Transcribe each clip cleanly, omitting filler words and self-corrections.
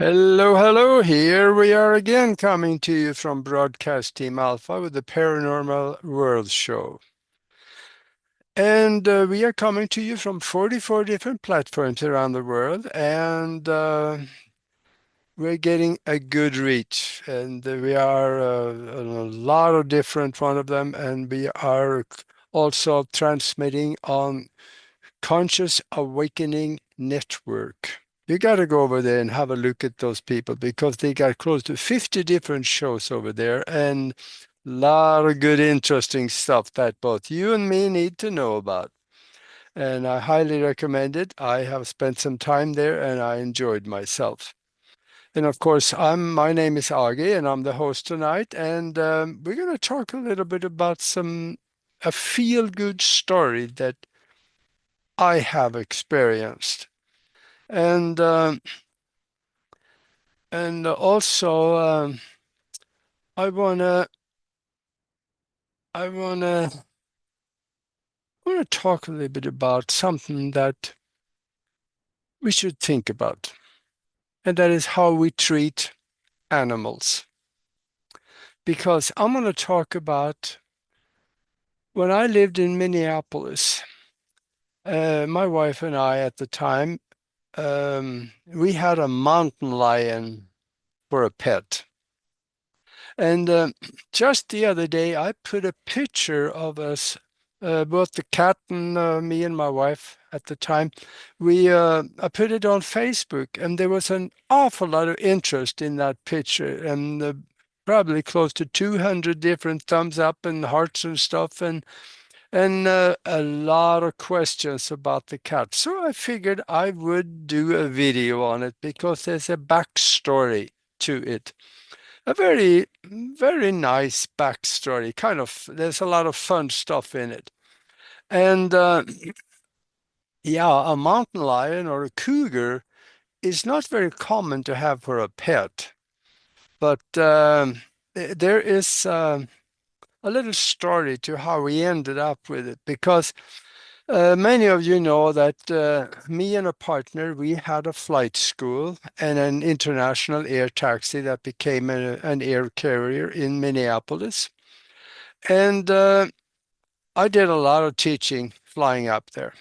Hello, hello. Here we are again coming to you from Broadcast Team Alpha with the Paranormal World Show. And we are coming to you from 44 different platforms around the world, and we're getting a good reach. And we are on a lot of different one of them, and we are also transmitting on Conscious Awakening Network. You got to go over there and have a look at those people because they got close to 50 different shows over there and a lot of good, interesting stuff that both you and me need to know about. And I highly recommend it. I have spent some time there and I enjoyed myself. And of course, my name is Aage and I'm the host tonight. And we're going to talk a little bit about a feel-good story that I have experienced. And also I wanna I wanna talk a little bit about something that we should think about, and that is how we treat animals. Because I'm gonna talk about when I lived in Minneapolis. My wife and I at the time we had a mountain lion for a pet. And just the other day, I put a picture of us, both the cat and me and my wife at the time. I put it on Facebook, and there was an awful lot of interest in that picture, and probably close to 200 different thumbs up and hearts and stuff, and a lot of questions about the cat. So I figured I would do a video on it because there's a backstory to it, a very, very nice backstory. There's a lot of fun stuff in it. And yeah, a mountain lion or a cougar is not very common to have for a pet. But there is a little story to how we ended up with it because many of you know that me and a partner, we had a flight school and an international air taxi that became an air carrier in Minneapolis. And I did a lot of teaching flying up there.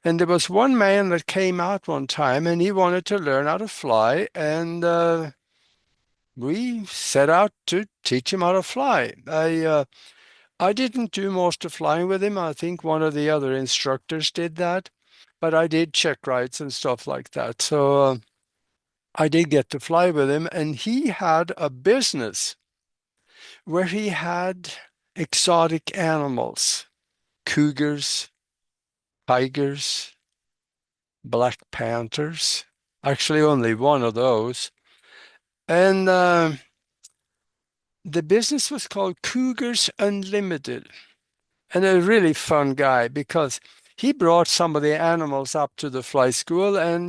And there was one man that came out one time and he wanted to learn how to fly. And we set out to teach him how to fly. I didn't do most of flying with him. I think one of the other instructors did that, but I did check rides and stuff like that. So I did get to fly with him, and he had a business where he had exotic animals, cougars, tigers, black panthers. Actually, only one of those. And the business was called Cougars Unlimited. And a really fun guy because he brought some of the animals up to the fly school, and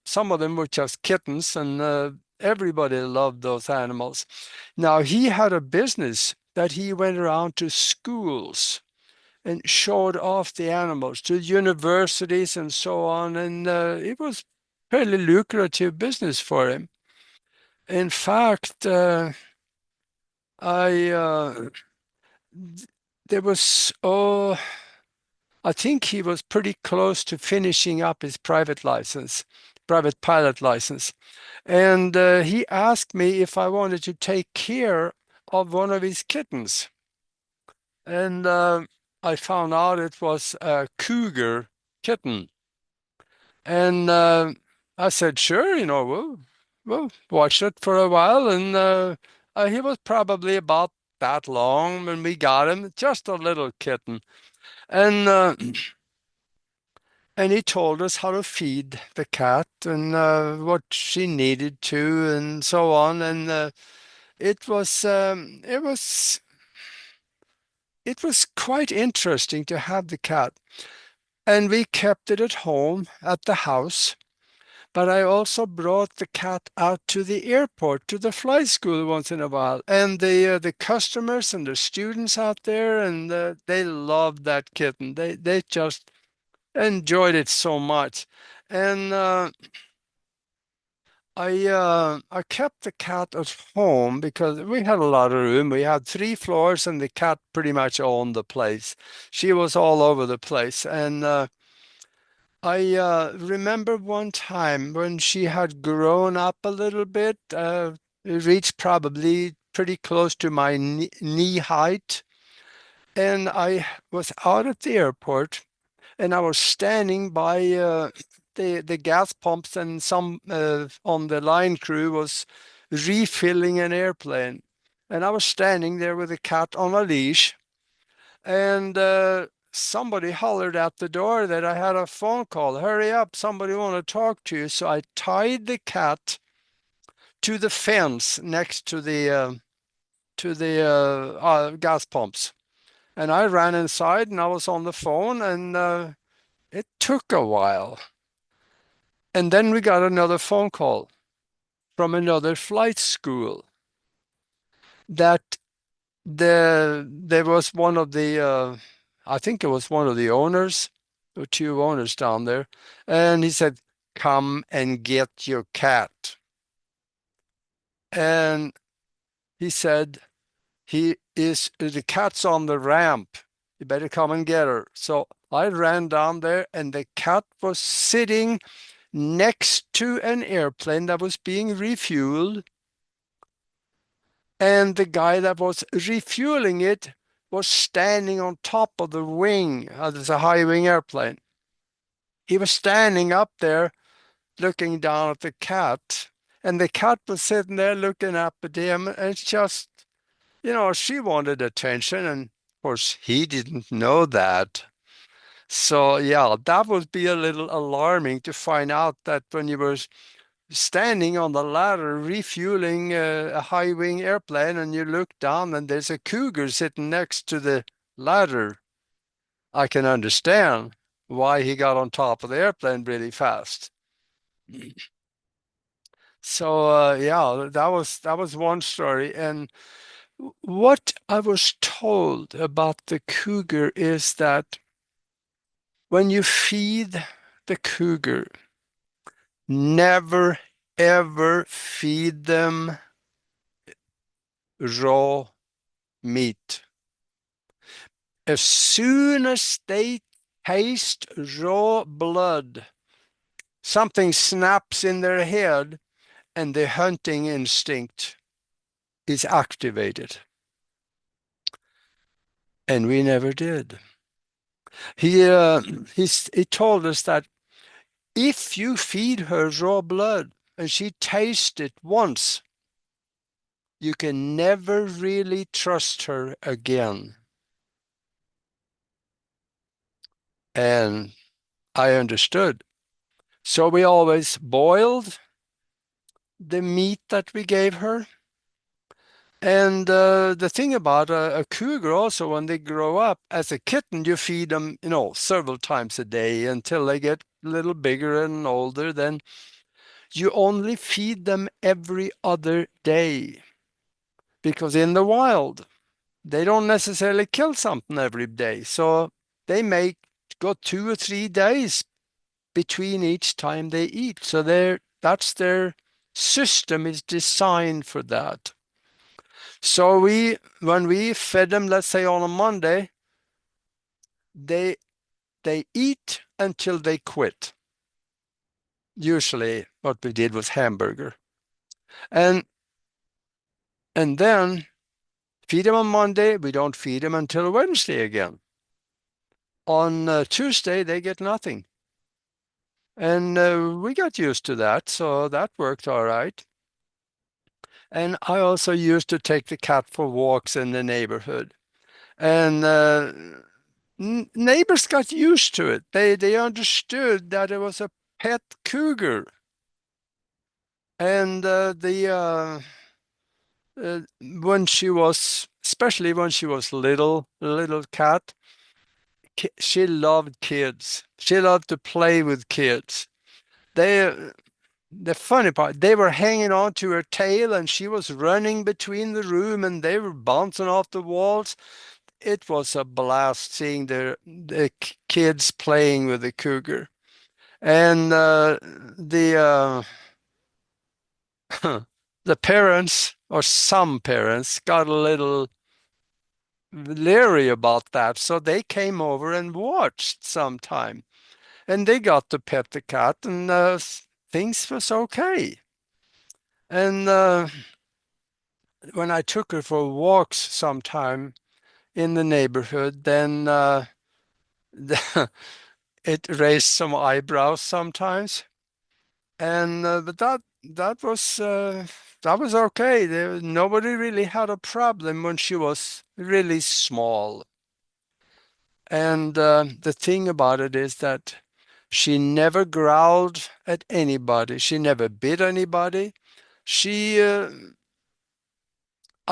some of them were just kittens, and everybody loved those animals. Now he had a business that he went around to schools and showed off the animals to universities and so on, and it was fairly lucrative business for him. In fact, I there was I think he was pretty close to finishing up his private pilot license. And he asked me if I wanted to take care of one of his kittens. And I found out it was a cougar kitten. And I said, sure, we'll watch it for a while. And he was probably about that long when we got him, just a little kitten. And and he told us how to feed the cat and what she needed to, and so on. And it was it was quite interesting to have the cat. And we kept it at home at the house. But I also brought the cat out to the airport, to the flight school once in a while. And the customers and the students out there, and they loved that kitten. They just enjoyed it so much. And I kept the cat at home because we had a lot of room. We had 3 floors, and the cat pretty much owned the place. She was all over the place, and I remember one time when she had grown up a little bit. It reached probably pretty close to my knee height, and I was out at the airport, and I was standing by the gas pumps, and some on the line crew was refilling an airplane, and I was standing there with a cat on a leash, and somebody hollered at the door that I had a phone call. Hurry up, somebody want to talk to you. So I tied the cat to the fence next to the gas pumps, and I ran inside, and I was on the phone, and it took a while. And then we got another phone call from another flight school that there was one of the I think it was one of the owners, or 2 owners down there, and he said, "Come and get your cat." And he said, the cat's on the ramp. You better come and get her. So I ran down there, and the cat was sitting next to an airplane that was being refueled, and the guy that was refueling it was standing on top of the wing. There's a high wing airplane. He was standing up there looking down at the cat, and the cat was sitting there looking up at him, and it's just, she wanted attention, and of course he didn't know that. So yeah, that would be a little alarming to find out that when you were standing on the ladder refueling a high wing airplane, and you look down and there's a cougar sitting next to the ladder. I can understand why he got on top of the airplane really fast. So yeah, that was one story. And what I was told about the cougar is that when you feed the cougar, never ever feed them raw meat. As soon as they taste raw blood, something snaps in their head, and the hunting instinct is activated. And we never did. He, uh, he told us that if you feed her raw blood and she tastes it once, you can never really trust her again. And I understood. So we always boiled the meat that we gave her. And the thing about a cougar also, when they grow up as a kitten, you feed them, several times a day until they get a little bigger and older. Then you only feed them every other day, because in the wild, they don't necessarily kill something every day. So they may go 2 or 3 days between each time they eat. So that's their system is designed for that. So when we fed them, let's say on a Monday, they they eat until they quit. Usually what we did was hamburger. And and then feed them on Monday, we don't feed them until Wednesday again. On Tuesday, they get nothing. And we got used to that, so that worked all right. And I also used to take the cat for walks in the neighborhood. And neighbors got used to it. They understood that it was a pet cougar. And when she was, especially when she was little cat, she loved kids. She loved to play with kids. They, the funny part, they were hanging on to her tail, and she was running between the room, and they were bouncing off the walls. It was a blast seeing the kids playing with the cougar. And the the parents, or some parents, got a little leery about that. So they came over and watched sometime. And they got to pet the cat, and things was okay. And when I took her for walks sometime in the neighborhood, then it raised some eyebrows sometimes. And but that was okay. Nobody really had a problem when she was really small. And the thing about it is that she never growled at anybody. She never bit anybody. She, I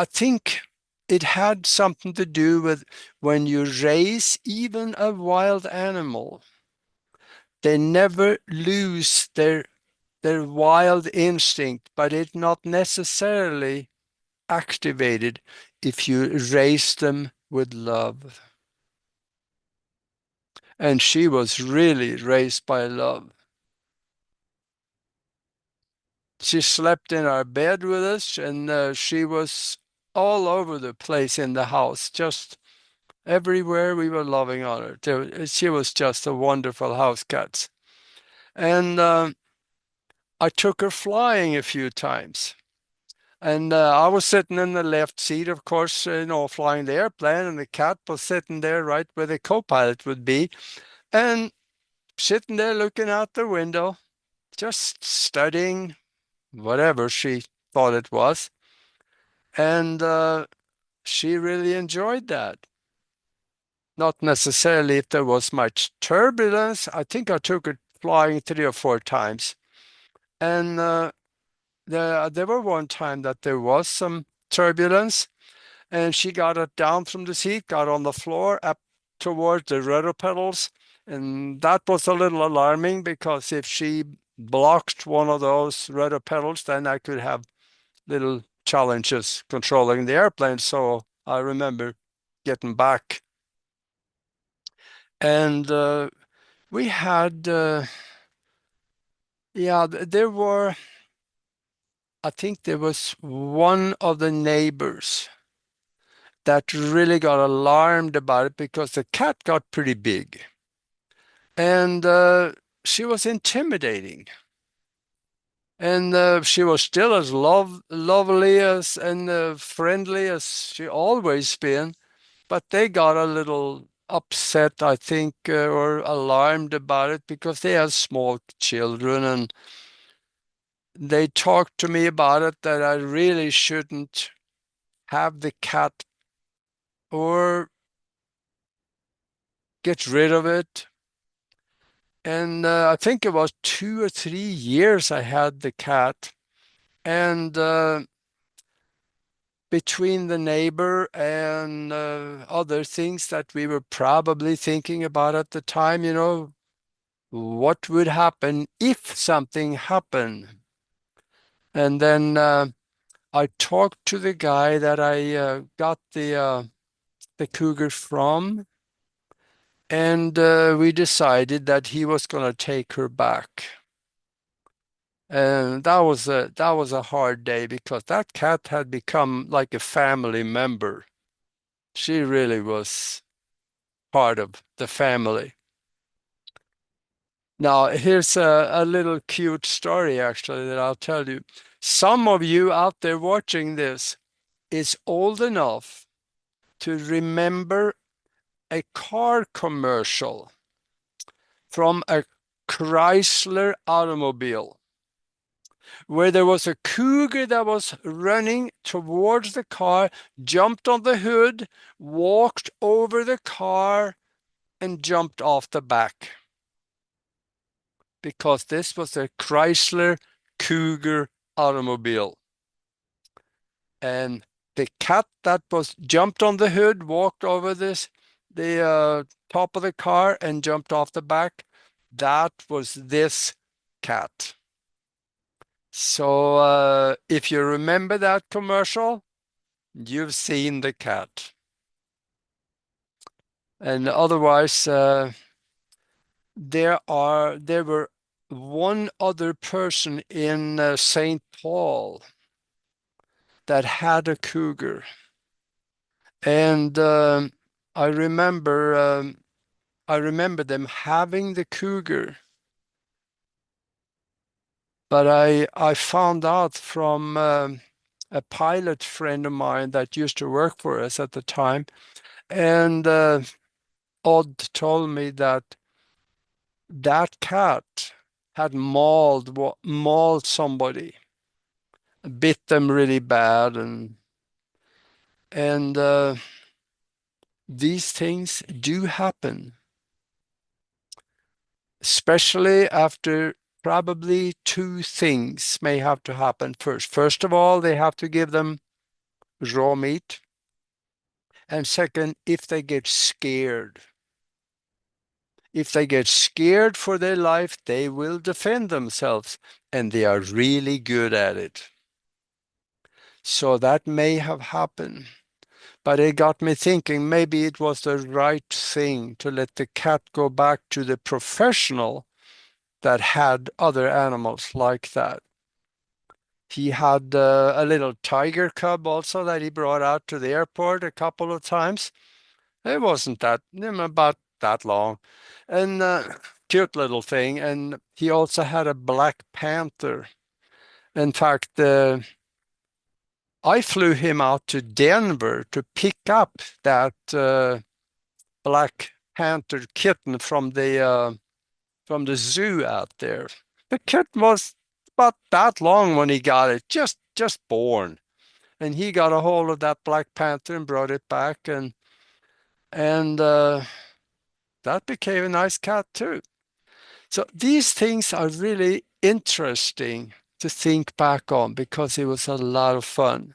think it had something to do with when you raise even a wild animal, they never lose their wild instinct, but it's not necessarily activated if you raise them with love. And she was really raised by love. She slept in our bed with us, and she was all over the place in the house, just everywhere we were loving on her. She was just a wonderful house cat. And I took her flying a few times. And I was sitting in the left seat, of course, flying the airplane, and the cat was sitting there right where the co-pilot would be, and sitting there looking out the window, just studying whatever she thought it was. And she really enjoyed that. Not necessarily if there was much turbulence. I think I took her flying 3 or 4 times. And there were one time that there was some turbulence, and she got it down from the seat, got on the floor, up towards the rudder pedals. And that was a little alarming because if she blocked one of those rudder pedals, then I could have little challenges controlling the airplane. So I remember getting back. And we had, yeah, I think there was one of the neighbors that really got alarmed about it because the cat got pretty big. And she was intimidating. And she was still as lovely as and friendly as she always been. But they got a little upset, I think, or alarmed about it because they have small children, and they talked to me about it that I really shouldn't have the cat or get rid of it. And I think it was 2 or 3 years I had the cat. And between the neighbor and other things that we were probably thinking about at the time, what would happen if something happened? And then I talked to the guy that I got the cougar from, and we decided that he was going to take her back. And that was a hard day because that cat had become like a family member. She really was part of the family. Now, here's a little cute story actually that I'll tell you. Some of you out there watching this is old enough to remember a car commercial from a Chrysler automobile where there was a cougar that was running towards the car, jumped on the hood, walked over the car, and jumped off the back because this was a Chrysler Cougar automobile. And the cat that was jumped on the hood, walked over the top of the car and jumped off the back. That was this cat. So if you remember that commercial, you've seen the cat. And otherwise, there were one other person in St. Paul that had a cougar. And I remember I remember them having the cougar, but I found out from a pilot friend of mine that used to work for us at the time, and Odd told me that that cat had mauled somebody, bit them really bad, and these things do happen, especially after probably two things may have to happen first. First of all, they have to give them raw meat. And second, if they get scared. If they get scared for their life, they will defend themselves, and they are really good at it. So that may have happened. But it got me thinking maybe it was the right thing to let the cat go back to the professional that had other animals like that. He had a little tiger cub also that he brought out to the airport a couple of times. It wasn't that, about that long. And cute little thing. And he also had a black panther. In fact, I flew him out to Denver to pick up that black panther kitten from the zoo out there. The kitten was about that long when he got it, just born. And he got a hold of that black panther and brought it back, and that became a nice cat too. So these things are really interesting to think back on because it was a lot of fun.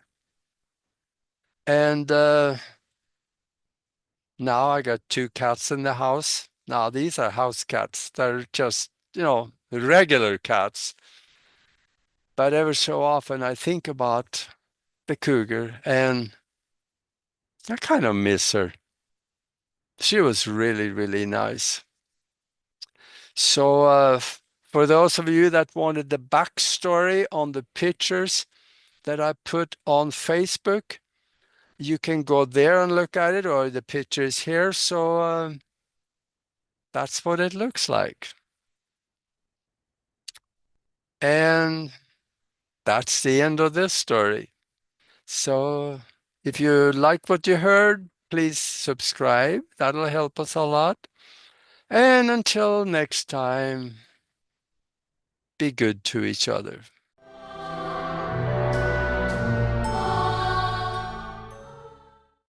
And now I got two cats in the house. Now these are house cats. They're just, regular cats. But ever so often I think about the cougar and I kind of miss her. She was really, really nice. So for those of you that wanted the backstory on the pictures that I put on Facebook, you can go there and look at it, or the pictures here. So that's what it looks like. And that's the end of this story. So if you like what you heard, please subscribe. That'll help us a lot. And until next time, be good to each other.